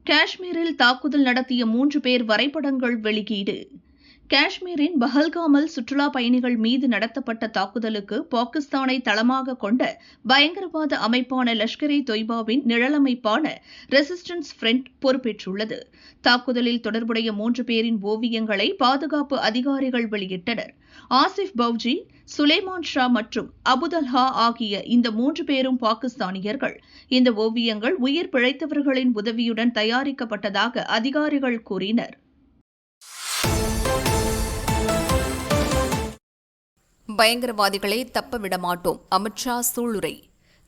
காஷ்மீரில் தாக்குதல் நடத்திய 3 பேர் வரைபடங்கள் வெளியீடு. காஷ்மீரின் பஹல்காமில் சுற்றுலா பயணிகள் மீது நடத்தப்பட்ட தாக்குதலுக்கு பாகிஸ்தானை தளமாக கொண்ட பயங்கரவாத அமைப்பான லஷ்கர்-இ-தொய்பாவின் நிழலமைப்பான ரெசிஸ்டன்ஸ் ஃப்ரண்ட் பொறுப்பேற்றுள்ளது. தாக்குதலில் தொடர்புடைய 3 பேரின் ஓவியங்களை பாதுகாப்பு அதிகாரிகள் வெளியிட்டனர். ஆசிப் பவ்ஜி, சுலைமான் ஷா மற்றும் அபுதல்ஹா ஆகிய இந்த 3 பேரும் பாகிஸ்தானியர்கள். இந்த ஓவியங்கள் உயிர் பிழைத்தவர்களின் உதவியுடன் தயாரிக்கப்பட்டதாக அதிகாரிகள் கூறினர். பயங்கரவாதிகளை தப்ப விடமாட்டோம், அமித்ஷா சூளுரை.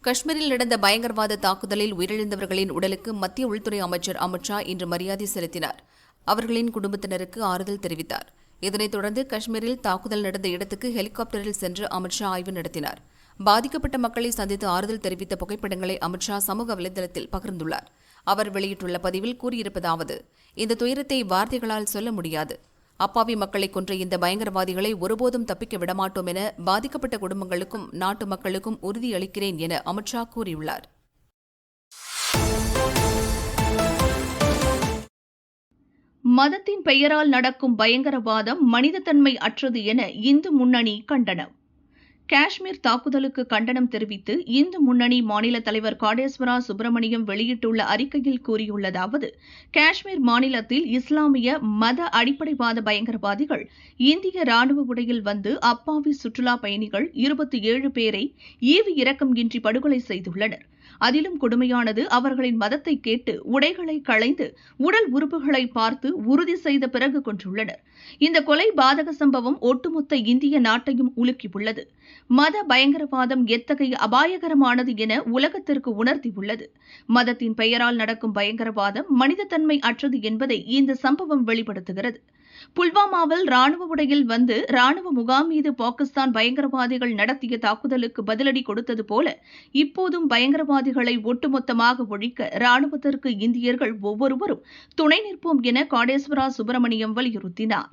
காஷ்மீரில் நடந்த பயங்கரவாத தாக்குதலில் உயிரிழந்தவர்களின் உடலுக்கு மத்திய உள்துறை அமைச்சர் அமித்ஷா இன்று மரியாதை செலுத்தினார். அவர்களின் குடும்பத்தினருக்கு ஆறுதல் தெரிவித்தார். இதனைத் தொடர்ந்து காஷ்மீரில் தாக்குதல் நடந்த இடத்துக்கு ஹெலிகாப்டரில் சென்று அமித்ஷா ஆய்வு நடத்தினார். பாதிக்கப்பட்ட மக்களை சந்தித்து ஆறுதல் தெரிவித்த புகைப்படங்களை அமித்ஷா சமூக வலைதளத்தில் பகிர்ந்துள்ளார். அவர் வெளியிட்டுள்ள பதிவில் கூறியிருப்பதாவது: இந்த துயரத்தை வார்த்தைகளால் சொல்ல முடியாது. அப்பாவி மக்களை கொன்ற இந்த பயங்கரவாதிகளை ஒருபோதும் தப்பிக்க விடமாட்டோம் என பாதிக்கப்பட்ட குடும்பங்களுக்கும் நாட்டு மக்களுக்கும் உறுதியளிக்கிறேன் என அமித்ஷா கூறியுள்ளார். மதத்தின் பெயரால் நடக்கும் பயங்கரவாதம் மனிதத்தன்மை அற்றது என இந்து முன்னணி கண்டனம். காஷ்மீர் தாக்குதலுக்கு கண்டனம் தெரிவித்து இந்து முன்னணி மாநில தலைவர் காடேஸ்வரா சுப்பிரமணியம் வெளியிட்டுள்ள அறிக்கையில் கூறியுள்ளதாவது: காஷ்மீர் மாநிலத்தில் இஸ்லாமிய மத அடிப்படைவாத பயங்கரவாதிகள் இந்திய ராணுவ உடையில் வந்து அப்பாவி சுற்றுலா பயணிகள் 27 பேரை ஈவு இரக்கம் இன்றி படுகொலை செய்துள்ளனர். அதிலும் கொடுமையானது, அவர்களின் மதத்தை கேட்டு உடைகளை களைந்து உடல் உறுப்புகளை பார்த்து உறுதி செய்த பிறகு கொன்றுள்ளனர். இந்த கொலை பாதக சம்பவம் ஒட்டுமொத்த இந்திய நாட்டையும் உலுக்கியுள்ளது. மத பயங்கரவாதம் எத்தகைய அபாயகரமானது என உலகத்திற்கு உணர்த்தியுள்ளது. மதத்தின் பெயரால் நடக்கும் பயங்கரவாதம் மனிதத்தன்மை அற்றது என்பதை இந்த சம்பவம் வெளிப்படுத்துகிறது. புல்வாமாவில் ராணுவ உடையில் வந்து ராணுவ முகாம் மீது பாகிஸ்தான் பயங்கரவாதிகள் நடத்திய தாக்குதலுக்கு பதிலடி கொடுத்தது போல இப்போதும் பயங்கரவாதிகளை ஒட்டுமொத்தமாக ஒழிக்க ராணுவத்திற்கு இந்தியர்கள் ஒவ்வொருவரும் துணை நிற்போம் என காடேஸ்வரா சுப்பிரமணியம் வலியுறுத்தினார்.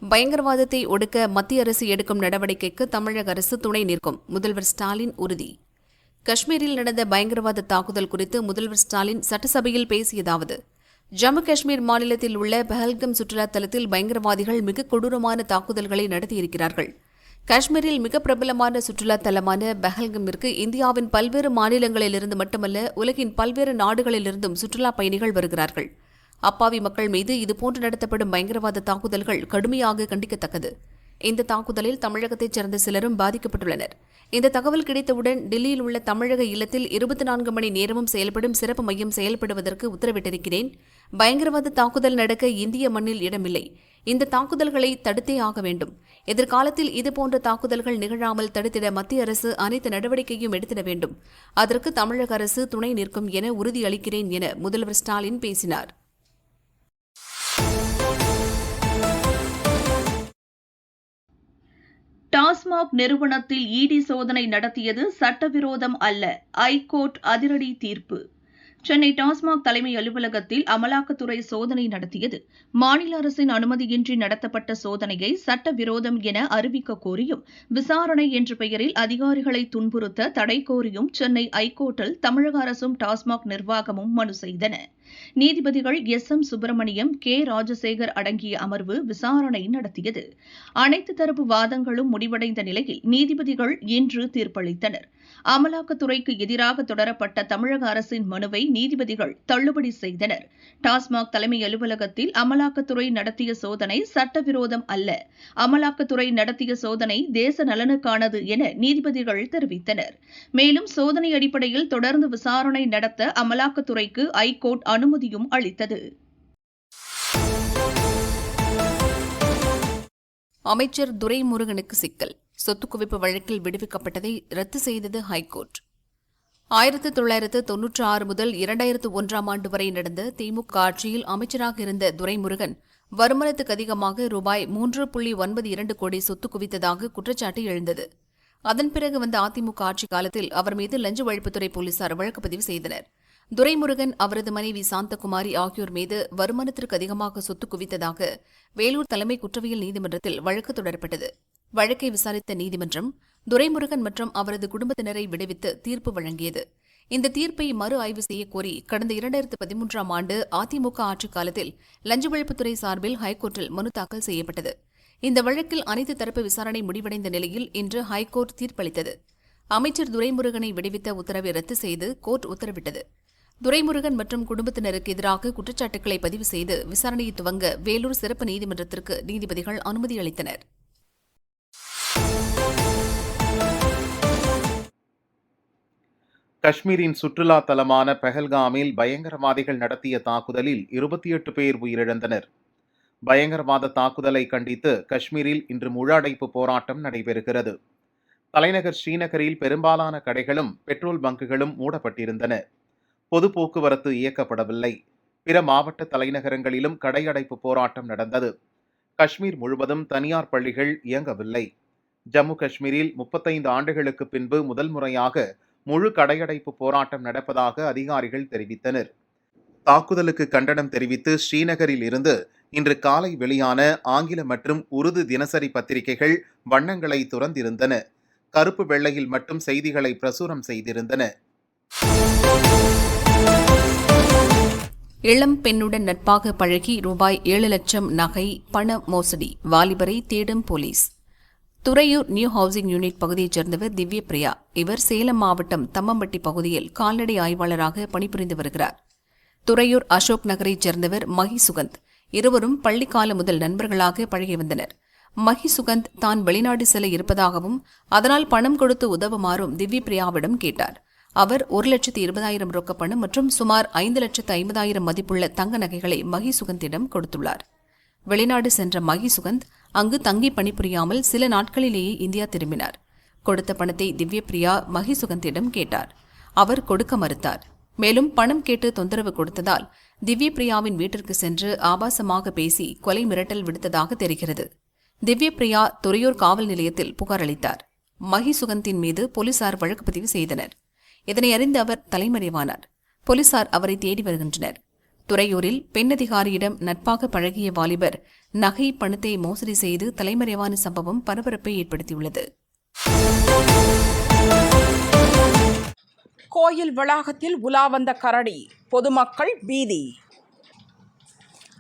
பயங்கரவாதத்தை ஒடுக்க மத்திய அரசு எடுக்கும் நடவடிக்கைக்கு தமிழக அரசு துணை நிற்கும், முதல்வர் ஸ்டாலின் உறுதி. காஷ்மீரில் நடந்த பயங்கரவாத தாக்குதல் குறித்து முதல்வர் ஸ்டாலின் சட்டசபையில் பேசியதாவது: ஜம்மு காஷ்மீர் மாநிலத்தில் உள்ள பஹல்கம் சுற்றுலா தலத்தில் பயங்கரவாதிகள் மிக கொடூரமான தாக்குதல்களை நடத்தியிருக்கிறார்கள். காஷ்மீரில் மிக பிரபலமான சுற்றுலா தலமான பஹல்கமிற்கு இந்தியாவின் பல்வேறு மாநிலங்களிலிருந்து மட்டுமல்ல, உலகின் பல்வேறு நாடுகளிலிருந்தும் சுற்றுலா பயணிகள் வருகிறார்கள். அப்பாவி மக்கள் மீது இதுபோன்று நடத்தப்படும் பயங்கரவாத தாக்குதல்கள் கடுமையாக கண்டிக்கத்தக்கது. இந்த தாக்குதலில் தமிழகத்தைச் சேர்ந்த சிலரும் பாதிக்கப்பட்டுள்ளனர். இந்த தகவல் கிடைத்தவுடன் டெல்லியில் உள்ள தமிழக இல்லத்தில் 24 மணி நேரமும் செயல்படும் சிறப்பு மையம் செயல்படுவதற்கு உத்தரவிட்டிருக்கிறேன். பயங்கரவாத தாக்குதல் நடக்க இந்திய மண்ணில் இடமில்லை. இந்த தாக்குதல்களை தடுத்தே ஆக வேண்டும். எதிர்காலத்தில் இதுபோன்ற தாக்குதல்கள் நிகழாமல் தடுத்திட மத்திய அரசு அனைத்து நடவடிக்கையும் எடுத்திட வேண்டும். அதற்கு தமிழக அரசு துணை நிற்கும் என உறுதியளிக்கிறேன் என முதல்வர் ஸ்டாலின் பேசினார். டாஸ்மாக் நிறுவனத்தில் இடி சோதனை நடத்தியது சட்டவிரோதம் அல்ல, ஐகோர்ட் அதிரடி தீர்ப்பு. சென்னை டாஸ்மாக் தலைமை அலுவலகத்தில் அமலாக்கத்துறை சோதனை நடத்தியது. மாநில அரசின் அனுமதியின்றி நடத்தப்பட்ட சோதனையை சட்டவிரோதம் என அறிவிக்க கோரியும், விசாரணை என்ற பெயரில் அதிகாரிகளை துன்புறுத்த தடை கோரியும் சென்னை ஐகோர்ட்டில் தமிழக அரசும் டாஸ்மாக் நிர்வாகமும் மனு செய்தன. நீதிபதிகள் எஸ்.எம். சுப்பிரமணியம், கே. ராஜசேகர் அடங்கிய அமர்வு விசாரணை நடத்தியது. அனைத்து தரப்பு வாதங்களும் முடிவடைந்த நிலையில் நீதிபதிகள் இன்று தீர்ப்பளித்தனர். அமலாக்கத்துறைக்கு எதிராக தொடரப்பட்ட தமிழக அரசின் மனுவை நீதிபதிகள் தள்ளுபடி செய்தனர். டாஸ்மாக் தலைமை அலுவலகத்தில் அமலாக்கத்துறை நடத்திய சோதனை சட்டவிரோதம் அல்ல, அமலாக்கத்துறை நடத்திய சோதனை தேச நலனுக்கானது என நீதிபதிகள் தெரிவித்தனர். மேலும் சோதனை அடிப்படையில் தொடர்ந்து விசாரணை நடத்த அமலாக்கத்துறைக்கு ஐகோர்ட் அனுமதியும் அளித்தது. அமைச்சர் துரைமுருகனுக்கு சிக்கல். சொத்து குவிப்பு வழக்கில் விடுவிக்கப்பட்டதை ரத்து செய்தது ஹைகோர்ட். 1996 முதல் 2001ஆம் ஆண்டு வரை நடந்த திமுக ஆட்சியில் அமைச்சராக இருந்த துரைமுருகன் வருமானத்துக்கு அதிகமாக ரூபாய் 3.92 கோடி சொத்து குவித்ததாக குற்றச்சாட்டு எழுந்தது. அதன் பிறகு வந்த அதிமுக ஆட்சி காலத்தில் அவர் மீது லஞ்ச ஒழிப்புத்துறை போலீசார் வழக்கு பதிவு செய்தனர். துரைமுருகன், அவரது மனைவி சாந்தகுமாரி ஆகியோர் மீது வருமானத்திற்கு அதிகமாக சொத்து குவித்ததாக வேலூர் தலைமை குற்றவியல் நீதிமன்றத்தில் வழக்கு தொடரப்பட்டது. வழக்கை விசாரித்த நீதிமன்றம் துரைமுருகன் மற்றும் அவரது குடும்பத்தினரை விடுவித்து தீர்ப்பு வழங்கியது. இந்த தீர்ப்பை மறு ஆய்வு செய்யக்கோரி கடந்த 2013ஆம் ஆண்டு அதிமுக ஆட்சிக் காலத்தில் லஞ்ச ஒழிப்புத்துறை சார்பில் ஹைகோர்ட்டில் மனு தாக்கல் செய்யப்பட்டது. இந்த வழக்கில் அனைத்து தரப்பு விசாரணை முடிவடைந்த நிலையில் இன்று ஹைகோர்ட் தீர்ப்பளித்தது. அமைச்சர் துரைமுருகனை விடுவித்த உத்தரவை ரத்து செய்து கோர்ட் உத்தரவிட்டது. துரைமுருகன் மற்றும் குடும்பத்தினருக்கு எதிராக குற்றச்சாட்டுகளை பதிவு செய்து விசாரணையை துவங்க வேலூர் சிறப்பு நீதிமன்றத்திற்கு நீதிபதிகள் அனுமதி அளித்தனர். காஷ்மீரின் சுற்றுலா தலமான பெஹல்காமில் பயங்கரவாதிகள் நடத்திய தாக்குதலில் 28 பேர் உயிரிழந்தனர். பயங்கரவாத தாக்குதலை கண்டித்து காஷ்மீரில் இன்று முழு அடைப்பு போராட்டம் நடைபெறுகிறது. தலைநகர் ஸ்ரீநகரில் பெரும்பாலான கடைகளும் பெட்ரோல் பங்குகளும் மூடப்பட்டிருந்தன. பொது போக்குவரத்து இயக்கப்படவில்லை. பிற மாவட்ட தலைநகரங்களிலும் கடையடைப்பு போராட்டம் நடந்தது. காஷ்மீர் முழுவதும் தனியார் பள்ளிகள் இயங்கவில்லை. ஜம்மு காஷ்மீரில் 35 ஆண்டுகளுக்கு பின்பு முதல் முறையாக முழு கடையடைப்பு போராட்டம் நடப்பதாக அதிகாரிகள் தெரிவித்தனர். தாக்குதலுக்கு கண்டனம் தெரிவித்து ஸ்ரீநகரில் இருந்து இன்று காலை வெளியான ஆங்கில மற்றும் உருது தினசரி பத்திரிகைகள் வண்ணங்களை துறந்திருந்தன. கருப்பு வெள்ளையில் மட்டும் செய்திகளை பிரசுரம் செய்திருந்தன. இளம் பெண்ணுடன் நட்பாக பழகி ரூபாய் 7 லட்சம் நகை பண மோசடி, வாலிபரை தேடும் police. Thuraiyur new housing unit பகுதியைச் சேர்ந்தவர் திவ்யபிரியா. இவர் சேலம் மாவட்டம் தம்மம்பட்டி பகுதியில் கால்நடை ஆய்வாளராக பணிபுரிந்து வருகிறார். துறையூர் அசோக் நகரைச் சேர்ந்தவர் மகி சுகந்த். இருவரும் பள்ளிக்காலம் முதல் நண்பர்களாக பழகி வந்தனர். மகி சுகந்த் தான் வெளிநாடு செல்ல இருப்பதாகவும் அதனால் பணம் கொடுத்து உதவுமாறும் திவ்யபிரியாவிடம் கேட்டார். அவர் 1,20,000 ரொக்க பணம் மற்றும் சுமார் 5,50,000 மதிப்புள்ள தங்க நகைகளை மகி சுகந்திடம் கொடுத்துள்ளார். வெளிநாடு சென்ற மகி சுகந்த் அங்கு தங்கி பணிபுரியாமல் சில நாட்களிலேயே இந்தியா திரும்பினார். கொடுத்த பணத்தை திவ்யபிரியா மகி சுகந்திடம் கேட்டார். அவர் கொடுக்க மறுத்தார். மேலும் பணம் கேட்டு தொந்தரவு கொடுத்ததால் திவ்யபிரியாவின் வீட்டிற்கு சென்று ஆபாசமாக பேசி கொலை மிரட்டல் விடுத்ததாக தெரிகிறது. திவ்யபிரியா துறையூர் காவல் நிலையத்தில் புகார் அளித்தார். மகி சுகந்தின் மீது போலீசார் வழக்கு பதிவு செய்தனர். இதனை அறிந்து அவர் தலைமறைவானார். போலீசார் அவரை தேடி வருகின்றனர். துறையூரில் பெண் அதிகாரியிடம் நட்பாக பழகிய வாலிபர் நகை பணத்தை மோசடி செய்து தலைமறைவான சம்பவம் பரபரப்பை ஏற்படுத்தியுள்ளது. கோயில் வளாகத்தில் உலா வந்த கரடி, பொதுமக்கள் பீதி.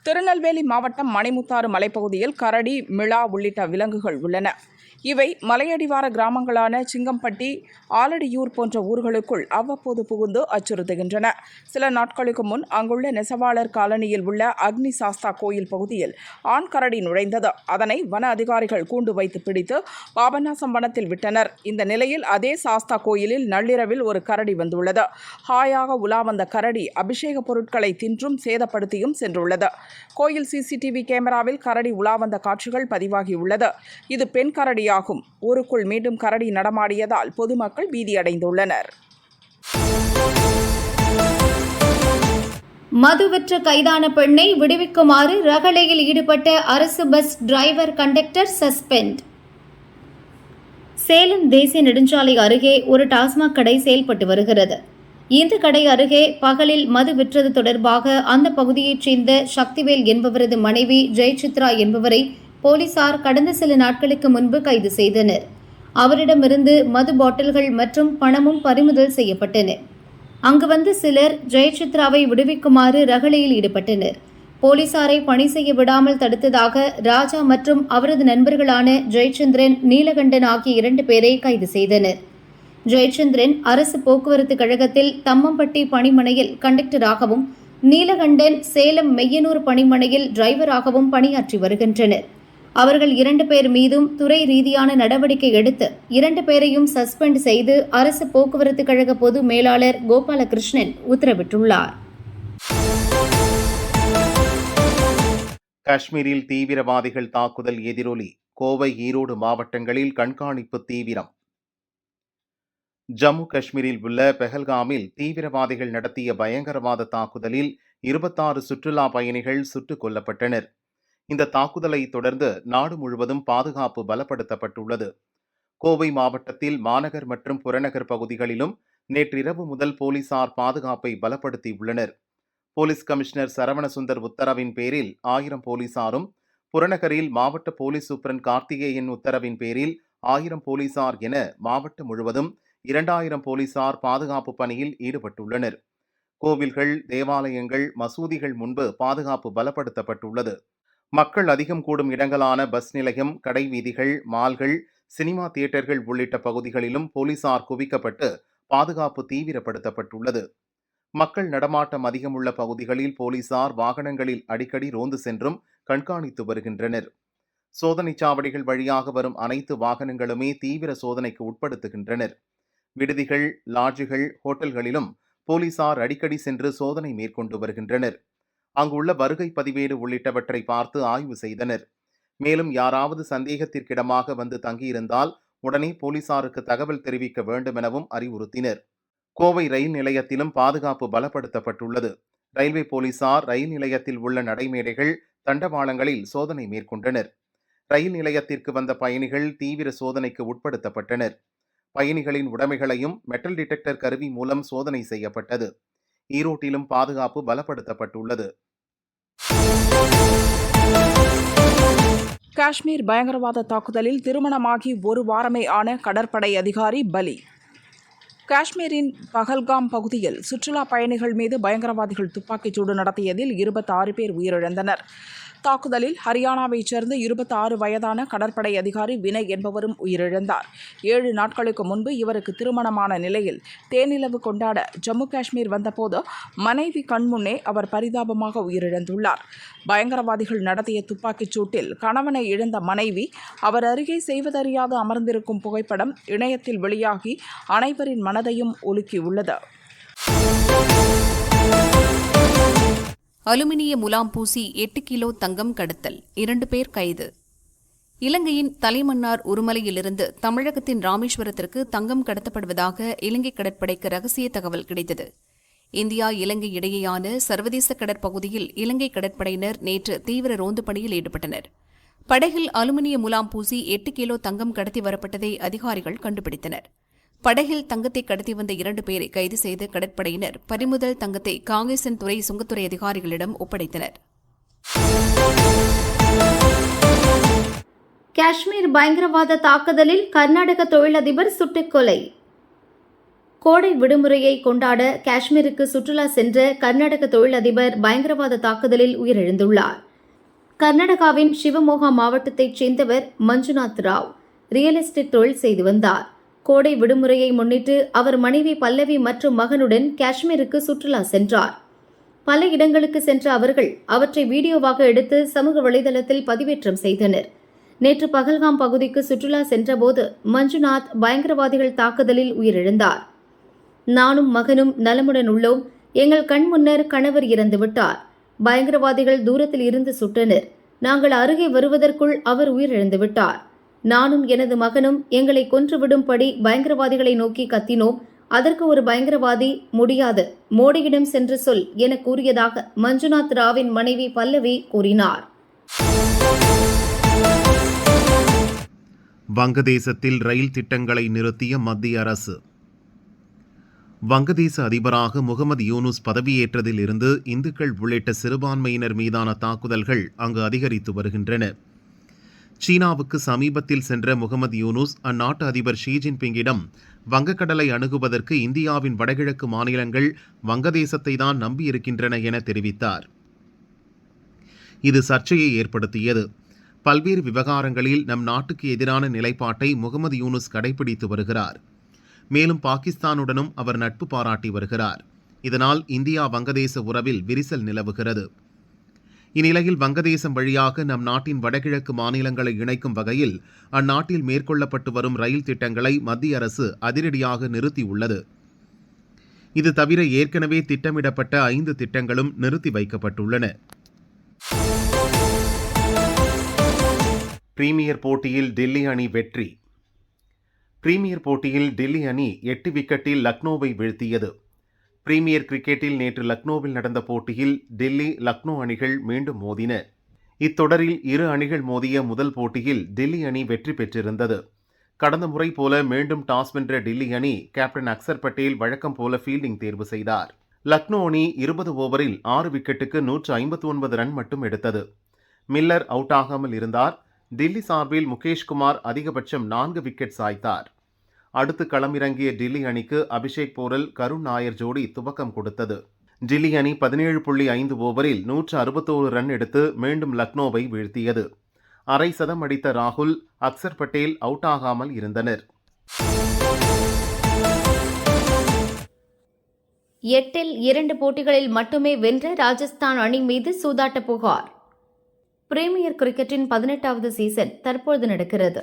திருநெல்வேலி மாவட்டம் மணிமுத்தாறு மலைப்பகுதியில் கரடி, மிளா உள்ளிட்ட விலங்குகள் உள்ளன. இவை மலையடிவார கிராமங்களான சிங்கம்பட்டி, ஆலடியூர் போன்ற ஊர்களுக்குள் அவ்வப்போது புகுந்து அச்சுறுத்துகின்றன. சில நாட்களுக்கு முன் அங்குள்ள நெசவாளர் காலனியில் உள்ள அக்னி சாஸ்தா கோயில் பகுதியில் ஆண் கரடி நுழைந்தது. அதனை வன அதிகாரிகள் கூண்டு வைத்து பிடித்து பாபநாசம் வனத்தில் விட்டனர். இந்த நிலையில் அதே சாஸ்தா கோயிலில் நள்ளிரவில் ஒரு கரடி வந்துள்ளது. ஹாயாக உலா வந்த கரடி அபிஷேக பொருட்களை தின்றும் சேதப்படுத்தியும் சென்றுள்ளது. கோயில் சிசிடிவி கேமராவில் கரடி உலா வந்த காட்சிகள் பதிவாகியுள்ளது. இது பெண் கரடியாகும். ஊருக்குள் மீண்டும் கரடி நடமாடியதால் பொதுமக்கள் பீதியடைந்துள்ளனர். மது விற்று கைதான பெண்ணை விடுவிக்குமாறு ரகளையில் ஈடுபட்ட அரசு bus driver, conductor suspend. Salem தேசிய நெடுஞ்சாலை அருகே ஒரு டாஸ்மாக் கடை செயல்பட்டு வருகிறது. இந்த கடை அருகே பகலில் மது விற்றது தொடர்பாக அந்த பகுதியைச் சேர்ந்த சக்திவேல் என்பவரது மனைவி ஜெயசித்ரா என்பவரை போலீசார் கடந்த சில நாட்களுக்கு முன்பு கைது செய்தனர். அவரிடமிருந்து மது பாட்டில்கள் மற்றும் பணமும் பறிமுதல் செய்யப்பட்டன. அங்கு வந்த சிலர் ஜெயசித்ராவை விடுவிக்குமாறு ரகளையில் ஈடுபட்டனர். போலீசாரை பணி செய்ய விடாமல் தடுத்ததாக ராஜா மற்றும் அவரது நண்பர்களான ஜெயச்சந்திரன், நீலகண்டன் ஆகிய 2 பேரை கைது செய்தனர். ஜெயச்சந்திரன் அரசு போக்குவரத்து கழகத்தில் தம்மம்பட்டி பணிமனையில் கண்டக்டராகவும், நீலகண்டன் சேலம் மெய்யனூர் பணிமனையில் டிரைவராகவும் பணியாற்றி வருகின்றனர். அவர்கள் 2 பேர் மீதும் துறை ரீதியான நடவடிக்கை எடுத்து 2 பேரையும் சஸ்பெண்ட் செய்து அரசு போக்குவரத்து கழக பொது மேலாளர் கோபாலகிருஷ்ணன் உத்தரவிட்டுள்ளார். காஷ்மீரில் தீவிரவாதிகள் தாக்குதல் எதிரொலி. கோவை, ஈரோடு மாவட்டங்களில் கண்காணிப்பு தீவிரம். ஜம்மு காஷ்மீரில் உள்ள பெஹல்காமில் தீவிரவாதிகள் நடத்திய பயங்கரவாத தாக்குதலில் 26 சுற்றுலா பயணிகள் சுட்டுக் கொல்லப்பட்டனர். இந்த தாக்குதலை தொடர்ந்து நாடு முழுவதும் பாதுகாப்பு பலப்படுத்தப்பட்டுள்ளது. கோவை மாவட்டத்தில் மாநகர் மற்றும் புறநகர் பகுதிகளிலும் நேற்றிரவு முதல் போலீசார் பாதுகாப்பை பலப்படுத்தியுள்ளனர். போலீஸ் கமிஷனர் சரவணசுந்தர் உத்தரவின் பேரில் 1000 போலீசாரும், புறநகரில் மாவட்ட போலீஸ் சூப்பரண்ட் கார்த்திகேயன் உத்தரவின் பேரில் 1000 போலீசார் என மாவட்டம் முழுவதும் 2000 போலீசார் பாதுகாப்பு பணியில் ஈடுபட்டுள்ளனர். கோவில்கள், தேவாலயங்கள், மசூதிகள் முன்பு பாதுகாப்பு பலப்படுத்தப்பட்டுள்ளது. மக்கள் அதிகம் கூடும் இடங்களான பஸ் நிலையம், கடை வீதிகள், மால்கள், சினிமா தியேட்டர்கள் உள்ளிட்ட பகுதிகளிலும் போலீசார் குவிக்கப்பட்டு பாதுகாப்பு தீவிரப்படுத்தப்பட்டுள்ளது. மக்கள் நடமாட்டம் அதிகமுள்ள பகுதிகளில் போலீசார் வாகனங்களில் அடிக்கடி ரோந்து சென்றும் கண்காணித்து வருகின்றனர். சோதனைச் சாவடிகள் வழியாக வரும் அனைத்து வாகனங்களுமே தீவிர சோதனைக்கு உட்படுத்துகின்றனர். விடுதிகள், லாட்ஜுகள், ஹோட்டல்களிலும் போலீசார் அடிக்கடி சென்று சோதனை மேற்கொண்டு வருகின்றனர். அங்குள்ள வருகை பதிவேடு உள்ளிட்டவற்றை பார்த்து ஆய்வு செய்தனர். மேலும் யாராவது சந்தேகத்திற்கிடமாக வந்து தங்கியிருந்தால் உடனே போலீசாருக்கு தகவல் தெரிவிக்க வேண்டும் எனவும் அறிவுறுத்தினர். கோவை ரயில் நிலையத்திலும் பாதுகாப்பு பலப்படுத்தப்பட்டுள்ளது. ரயில்வே போலீசார் ரயில் நிலையத்தில் உள்ள நடைமேடைகள், தண்டவாளங்களில் சோதனை மேற்கொண்டனர். ரயில் நிலையத்திற்கு வந்த பயணிகள் தீவிர சோதனைக்கு உட்படுத்தப்பட்டனர். பயணிகளின் உடைமைகளையும் மெட்டல் டிடெக்டர் கருவி மூலம் சோதனை செய்யப்பட்டது. ஈரோட்டிலும் பாதுகாப்பு பலப்படுத்தப்பட்டுள்ளது. காஷ்மீர் பயங்கரவாத தாக்குதலில் திருமணமாகி ஒரு வாரமே ஆன கடற்படை அதிகாரி பலி. காஷ்மீரின் பகல்காம் பகுதியில் சுற்றுலா பயணிகள் மீது பயங்கரவாதிகள் துப்பாக்கிச்சூடு நடத்தியதில் 26 பேர் உயிரிழந்தனர். தாக்குதலில் ஹரியானாவைச் சேர்ந்த 26 வயதான கடற்படை அதிகாரி வினய் என்பவரும் உயிரிழந்தார். 7 நாட்களுக்கு முன்பு இவருக்கு திருமணமான நிலையில் தேனிலவு கொண்டாட ஜம்மு காஷ்மீர் வந்தபோது மனைவி கண்முன்னே அவர் பரிதாபமாக உயிரிழந்துள்ளார். பயங்கரவாதிகள் நடத்திய துப்பாக்கிச் சூட்டில் கணவனை இழந்த மனைவி அவர் அருகே செய்வதறியாது அமர்ந்திருக்கும் புகைப்படம் இணையத்தில் வெளியாகி அனைவரின் மனதையும் உலுக்கியுள்ளது. அலுமினிய முலாம் பூசி 8 கிலோ தங்கம் கடத்தல், 2 பேர் கைது. இலங்கையின் தலைமன்னார் உருமலையிலிருந்து தமிழகத்தின் ராமேஸ்வரத்திற்கு தங்கம் கடத்தப்படுவதாக இலங்கை கடற்படைக்கு ரகசிய தகவல் கிடைத்தது. இந்தியா இலங்கை இடையேயான சர்வதேச கடற்பகுதியில் இலங்கை கடற்படையினர் நேற்று தீவிர ரோந்து பணியில் ஈடுபட்டனர். படகில் அலுமினிய முலாம் பூசி 8 கிலோ தங்கம் கடத்தி வரப்பட்டதை அதிகாரிகள் கண்டுபிடித்தனர். படகில் தங்கத்தை கடத்தி வந்த 2 பேரை கைது செய்த கடற்படையினர் பறிமுதல் தங்கத்தை காங்கேசன் துறை சுங்கத்துறை அதிகாரிகளிடம் ஒப்படைத்தனர். காஷ்மீர் பயங்கரவாத தாக்குதலில் கர்நாடக தொழிலதிபர் சுட்டுக்கொலை. கோடை விடுமுறையை கொண்டாட காஷ்மீருக்கு சுற்றுலா சென்ற கர்நாடக தொழிலதிபர் பயங்கரவாத தாக்குதலில் உயிரிழந்துள்ளார். கர்நாடகாவின் சிவமோகா மாவட்டத்தைச் சேர்ந்தவர் மஞ்சுநாத் ராவ் ரியல் எஸ்டேட் தொழில் செய்து வந்தார். கோடை விடுமுறையை முன்னிட்டு அவர் மனைவி பல்லவி மற்றும் மகனுடன் காஷ்மீருக்கு சுற்றுலா சென்றார். பல இடங்களுக்கு சென்ற அவர்கள் அவற்றை வீடியோவாக எடுத்து சமூக வலைதளத்தில் பதிவேற்றம் செய்தனர். நேற்று பகல்காம் பகுதிக்கு சுற்றுலா சென்றபோது மஞ்சுநாத் பயங்கரவாதிகள் தாக்குதலில் உயிரிழந்தார். நானும் மகனும் நலமுடன் உள்ளோம். எங்கள் கண் முன்னர் கணவர் இறந்துவிட்டார். பயங்கரவாதிகள் தூரத்தில் இருந்து சுட்டனர். நாங்கள் அருகே வருவதற்குள் அவர் உயிரிழந்துவிட்டார். நானும் எனது மகனும் எங்களை கொன்றுவிடும்படி பயங்கரவாதிகளை நோக்கி கத்தினோம். அதற்கு ஒரு பயங்கரவாதி, முடியாது, மோடியிடம் சென்று சொல் என கூறியதாக மஞ்சுநாத் ராவின் மனைவி பல்லவி கூறினார். வங்கதேசத்தில் ரயில் திட்டங்களை நிறுத்திய மத்திய அரசு. வங்கதேச அதிபராக முகமது யூனுஸ் பதவியேற்றதில் இருந்து இந்துக்கள் உள்ளிட்ட சிறுபான்மையினர் மீதான தாக்குதல்கள் அங்கு அதிகரித்து வருகின்றன. சீனாவுக்கு சமீபத்தில் சென்ற முகமது யூனுஸ் அந்நாட்டு அதிபர் ஷி ஜின்பிங்கிடம் வங்கக்கடலை அணுகுவதற்கு இந்தியாவின் வடகிழக்கு மாநிலங்கள் வங்கதேசத்தை தான் நம்பியிருக்கின்றன என தெரிவித்தார். இது சர்ச்சையை ஏற்படுத்தியது. பல்வேறு விவகாரங்களில் நம் நாட்டுக்கு எதிரான நிலைப்பாட்டை முகமது யூனுஸ் கடைபிடித்து வருகிறார். மேலும் பாகிஸ்தானுடனும் அவர் நட்பு பாராட்டி வருகிறார். இதனால் இந்தியா வங்கதேச உறவில் விரிசல் நிலவுகிறது. இந்நிலையில் வங்கதேசம் வழியாக நம் நாட்டின் வடகிழக்கு மாநிலங்களை இணைக்கும் வகையில் அந்நாட்டில் மேற்கொள்ளப்பட்டு வரும் ரயில் திட்டங்களை மத்திய அரசு அதிரடியாக நிறுத்தியுள்ளது. இது தவிர ஏற்கனவே திட்டமிடப்பட்ட 5 திட்டங்களும் நிறுத்தி வைக்கப்பட்டுள்ளன. பிரீமியர் போட்டியில் டெல்லி அணி வெற்றி. பிரீமியர் போட்டியில் டெல்லி அணி 8 விக்கெட்டில் லக்னோவை வீழ்த்தியது. பிரீமியர் கிரிக்கெட்டில் நேற்று லக்னோவில் நடந்த போட்டியில் டெல்லி, லக்னோ அணிகள் மீண்டும் மோதின. இத்தொடரில் 2 அணிகள் மோதிய முதல் போட்டியில் டெல்லி அணி வெற்றி பெற்றிருந்தது. கடந்த முறை போல மீண்டும் டாஸ் வென்ற டெல்லி அணி கேப்டன் அக்சர் பட்டேல் வழக்கம் போல ஃபீல்டிங் தேர்வு செய்தார். லக்னோ அணி 20 ஓவரில் 6 விக்கெட்டுக்கு 159 ரன் மட்டும் எடுத்தது. மில்லர் அவுட் ஆகாமல் இருந்தார். டெல்லி சார்பில் முகேஷ்குமார் அதிகபட்சம் 4 விக்கெட் சாய்த்தார். அடுத்து களமிறங்கிய டில்லி அணிக்கு அபிஷேக் போரல், கருண் நாயர் ஜோடி துவக்கம் கொடுத்தது. டில்லி அணி 17.5 ஓவரில் 161 ரன் எடுத்து மீண்டும் லக்னோவை வீழ்த்தியது. அரை சதம் அடித்த ராகுல், அக்சர் பட்டேல் அவுட் ஆகாமல் இருந்தனர். 8இல் 2 போட்டிகளில் மட்டுமே வென்ற ராஜஸ்தான் அணி மீது சூதாட்ட புகார். பிரீமியர் கிரிக்கெட்டின் 18வது சீசன் தற்போது நடக்கிறது.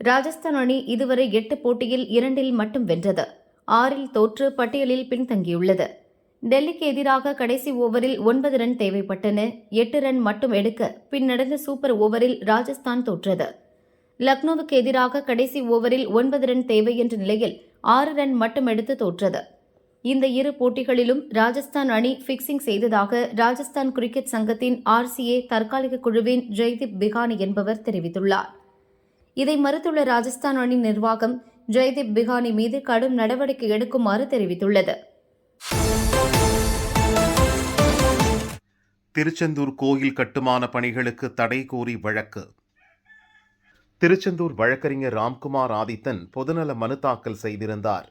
ராஜஸ்தான் அணி இதுவரை 8 போட்டியில் 2இல் மட்டும் வென்றது. 6இல் தோற்று பட்டியலில் பின்தங்கியுள்ளது. டெல்லிக்கு எதிராக கடைசி ஓவரில் 9 ரன் தேவைப்பட்டன. 8 ரன் மட்டும் எடுக்க பின் நடந்த சூப்பர் ஓவரில் ராஜஸ்தான் தோற்றது. லக்னோவுக்கு எதிராக கடைசி ஓவரில் 9 ரன் தேவை என்ற நிலையில் 6 ரன் மட்டும் எடுத்து தோற்றது. இந்த இரு போட்டிகளிலும் ராஜஸ்தான் அணி பிக்சிங் செய்ததாக ராஜஸ்தான் கிரிக்கெட் சங்கத்தின் RCA தற்காலிக குழுவின் ஜெய்தீப் பிகானி என்பவர் தெரிவித்துள்ளார். இதை மறுத்துள்ள ராஜஸ்தான் அணி நிர்வாகம் ஜெய்தீப் பிகானி மீது கடும் நடவடிக்கை எடுக்குமாறு தெரிவித்துள்ளது. திருச்செந்தூர் கோயில் கட்டுமான பணிகளுக்கு தடை கோரி வழக்கு. திருச்செந்தூர் வழக்கறிஞர் ராம்குமார் ஆதித்தன் பொதுநல மனு தாக்கல் செய்திருந்தார்.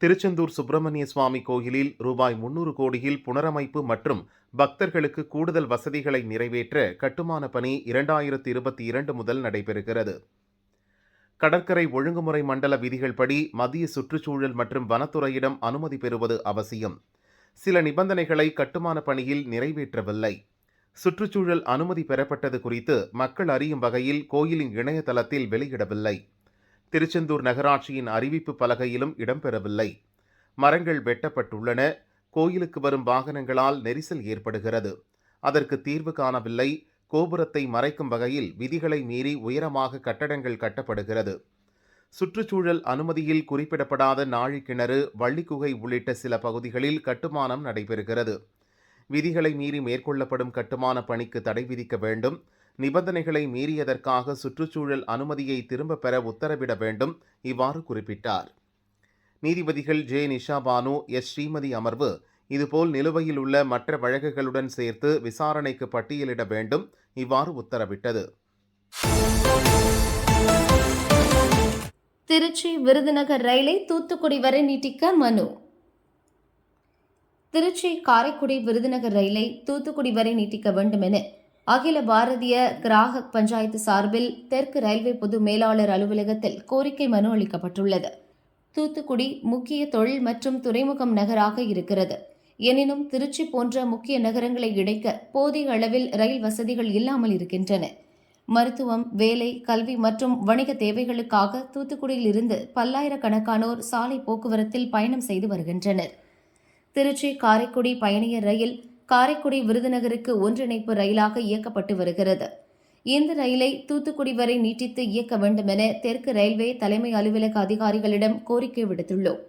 திருச்செந்தூர் சுப்பிரமணிய சுவாமி கோயிலில் ரூபாய் 300 கோடியில் புனரமைப்பு மற்றும் பக்தர்களுக்கு கூடுதல் வசதிகளை நிறைவேற்ற கட்டுமான பணி 2022 முதல் நடைபெறுகிறது. கடற்கரை ஒழுங்குமுறை மண்டல விதிகள் படி மத்திய சுற்றுச்சூழல் மற்றும் வனத்துறையிடம் அனுமதி பெறுவது அவசியம். சில நிபந்தனைகளை கட்டுமான பணியில் நிறைவேற்றவில்லை. சுற்றுச்சூழல் அனுமதி பெறப்பட்டது குறித்து மக்கள் அறியும் வகையில் கோயிலின் இணையதளத்தில் வெளியிடவில்லை. திருச்செந்தூர் நகராட்சியின் அறிவிப்பு பலகையிலும் இடம்பெறவில்லை. மரங்கள் வெட்டப்பட்டுள்ளன. கோயிலுக்கு வரும் வாகனங்களால் நெரிசல் ஏற்படுகிறது. அதற்கு தீர்வு காணவில்லை. கோபுரத்தை மறைக்கும் வகையில் விதிகளை மீறி உயரமாக கட்டடங்கள் கட்டப்படுகிறது. சுற்றுச்சூழல் அனுமதியில் குறிப்பிடப்படாத நாழிக்கிணறு, வள்ளிக்குகை உள்ளிட்ட சில பகுதிகளில் கட்டுமானம் நடைபெறுகிறது. விதிகளை மீறி மேற்கொள்ளப்படும் கட்டுமான பணிக்கு தடை விதிக்க வேண்டும். நிபந்தனைகளை மீறியதற்காக சுற்றுச்சூழல் அனுமதியை திரும்பப் பெற உத்தரவிட வேண்டும். இவ்வாறு குறிப்பிட்டார். நீதிபதிகள் ஜே நிஷா பானு, எஸ் ஸ்ரீமதி அமர்வு இதுபோல் நிலுவையில் உள்ள மற்ற வழக்குகளுடன் சேர்த்து விசாரணைக்கு பட்டியலிட வேண்டும். இவ்வாறு உத்தரவிட்டது. திருச்சி விருதுநகர் ரயிலை தூத்துக்குடி வரை நீட்டிக்க மனு. திருச்சி காரைக்குடி விருதுநகர் ரயிலை தூத்துக்குடி வரை நீட்டிக்க வேண்டும் என அகில பாரதிய கிராஹக் பஞ்சாயத்து சார்பில் தெற்கு ரயில்வே பொது மேலாளர் அலுவலகத்தில் கோரிக்கை மனு அளிக்கப்பட்டுள்ளது. தூத்துக்குடி முக்கிய தொழில் மற்றும் துறைமுகம் நகராக இருக்கிறது. எனினும் திருச்சி போன்ற முக்கிய நகரங்களை இணைக்க போதிய அளவில் ரயில் வசதிகள் இல்லாமல் இருக்கின்றன. மருத்துவம், வேலை, கல்வி மற்றும் வணிக தேவைகளுக்காக தூத்துக்குடியில் இருந்து பல்லாயிரக்கணக்கானோர் சாலை போக்குவரத்தில் பயணம் செய்து வருகின்றனர். திருச்சி காரைக்குடி பயணியர் ரயில் காரைக்குடி விருதுநகருக்கு ஒன்றிணைப்பு ரயிலாக இயக்கப்பட்டு வருகிறது. இந்த ரயிலை தூத்துக்குடி வரை நீட்டித்து இயக்க வேண்டும் என தெற்கு ரயில்வே தலைமை அலுவலக அதிகாரிகளிடம் கோரிக்கை விடுத்துள்ளோம்.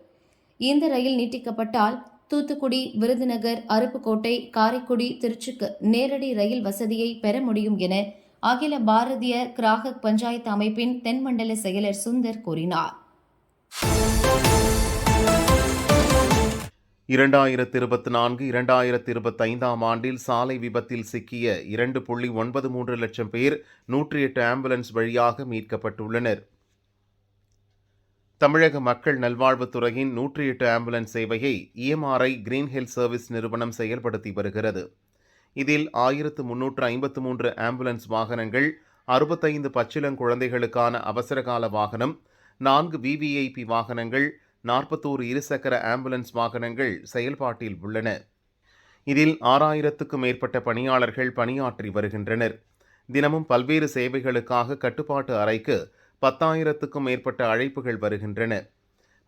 இந்த ரயில் நீட்டிக்கப்பட்டால் தூத்துக்குடி, விருதுநகர், அருப்புக்கோட்டை, காரைக்குடி, திருச்சிக்கு நேரடி ரயில் வசதியை பெற முடியும் என அகில பாரதிய கிராஹக் பஞ்சாயத்து அமைப்பின் தென்மண்டல செயலர் சுந்தர் கூறினார். 2024-2025 ஆண்டில் சாலை விபத்தில் சிக்கிய 2.93 லட்சம் பேர் 108 ஆம்புலன்ஸ் வழியாக மீட்கப்பட்டுள்ளனர். தமிழக மக்கள் நல்வாழ்வுத்துறையின் 108 ஆம்புலன்ஸ் சேவையை EMRI கிரீன் ஹில் சர்வீஸ் நிறுவனம் செயல்படுத்தி வருகிறது. இதில் 1353 ஆம்புலன்ஸ் வாகனங்கள், 65 பச்சிளங்குழந்தைகளுக்கான அவசரகால வாகனம், 4 VVIP வாகனங்கள், 41 இருசக்கர ஆம்புலன்ஸ் வாகனங்கள் செயல்பாட்டில் உள்ளன. இதில் 6000க்கும் மேற்பட்ட பணியாளர்கள் பணியாற்றி வருகின்றனர். தினமும் பல்வேறு சேவைகளுக்காக கட்டுப்பாட்டு அறைக்கு 10,000க்கும் மேற்பட்ட அழைப்புகள் வருகின்றன.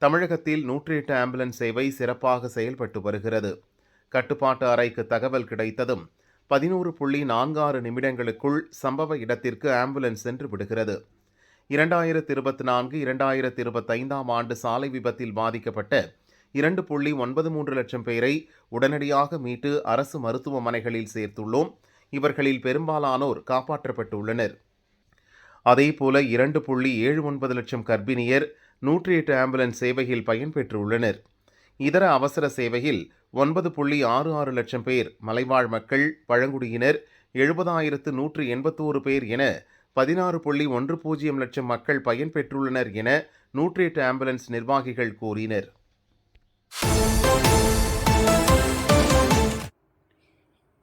தமிழகத்தில் 108 ஆம்புலன்ஸ் சேவை சிறப்பாக செயல்பட்டு வருகிறது. கட்டுப்பாட்டு அறைக்கு தகவல் கிடைத்ததும் 11.46 நிமிடங்களுக்குள் சம்பவ இடத்திற்கு ஆம்புலன்ஸ் சென்று விடுகிறது. 2024-2025 ஆண்டு சாலை விபத்தில் பாதிக்கப்பட்ட 2.93 லட்சம் பேரை உடனடியாக மீட்டு அரசு மருத்துவமனைகளில் சேர்த்துள்ளோம். இவர்களில் பெரும்பாலானோர் காப்பாற்றப்பட்டுள்ளனர். அதேபோல 2.79 லட்சம் கர்ப்பிணியர் 108 ஆம்புலன்ஸ் சேவையில் பயன்பெற்றுள்ளனர். இதர அவசர சேவையில் 9.66 லட்சம் பேர், மலைவாழ் மக்கள், பழங்குடியினர் 70,181 பேர் என 16.10 லட்சம் மக்கள் பயன்பெற்றுள்ளனர் என 108 ஆம்புலன்ஸ் நிர்வாகிகள் கூறினர்.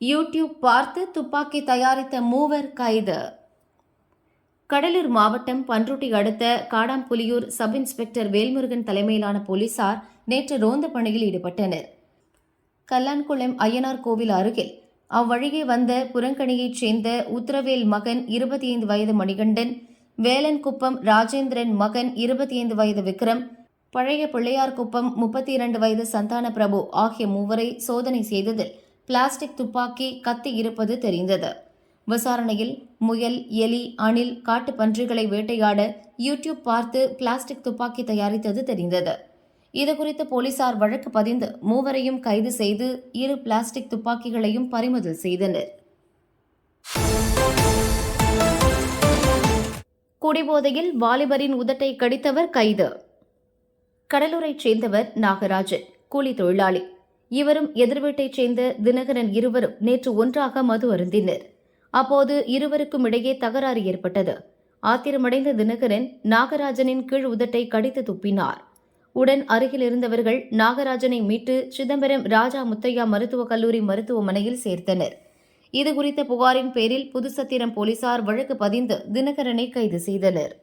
யூடியூப் பார்த்து துப்பாக்கி தயாரித்த மூவர் கைது. கடலூர் மாவட்டம் பன்ருட்டி அடுத்த காடாம்புலியூர் சப் இன்ஸ்பெக்டர் வேல்முருகன் தலைமையிலான போலீசார் நேற்று ரோந்து பணியில் ஈடுபட்டனர். கல்லான்குளம் ஐயனார் கோவில் அருகில் அவ்வழியே வந்த புறங்கணியைச் சேர்ந்த உத்தரவேல் மகன் 25 வயது மணிகண்டன், வேலன்குப்பம் ராஜேந்திரன் மகன் 25 வயது விக்ரம், பழைய பிள்ளையார்குப்பம் 32 வயது சந்தான பிரபு ஆகிய மூவரை சோதனை செய்ததில் பிளாஸ்டிக் துப்பாக்கி, கத்தி இருப்பது தெரிந்தது. விசாரணையில் முயல், எலி, அணில், காட்டுப் பன்றிகளை வேட்டையாட யூடியூப் பார்த்து பிளாஸ்டிக் துப்பாக்கி தயாரித்தது தெரிந்தது. இதுகுறித்து போலீசார் வழக்கு பதிந்து மூவரையும் கைது செய்து 2 பிளாஸ்டிக் துப்பாக்கிகளையும் பறிமுதல் செய்தனர். குடிபோதையில் வாலிபரின் உதட்டை கடித்தவர் கைது. கடலூரைச் சேர்ந்தவர் நாகராஜன், கூலி தொழிலாளி. இவரும் எதிர்வீட்டைச் சேர்ந்த தினகரன் இருவரும் நேற்று ஒன்றாக மது அருந்தினர். அப்போது இருவருக்கும் இடையே தகராறு ஏற்பட்டது. ஆத்திரமடைந்த தினகரன் நாகராஜனின் கீழ் உதட்டை கடித்து துப்பினார். உடன் அருகில் இருந்தவர்கள் நாகராஜனை மீட்டு சிதம்பரம் ராஜா முத்தையா மருத்துவக் கல்லூரி மருத்துவமனையில் சேர்த்தனர். இதுகுறித்த புகாரின் பேரில் புதுச்சத்திரம் போலீசார் வழக்கு பதிந்து தினகரனை கைது செய்தனர்.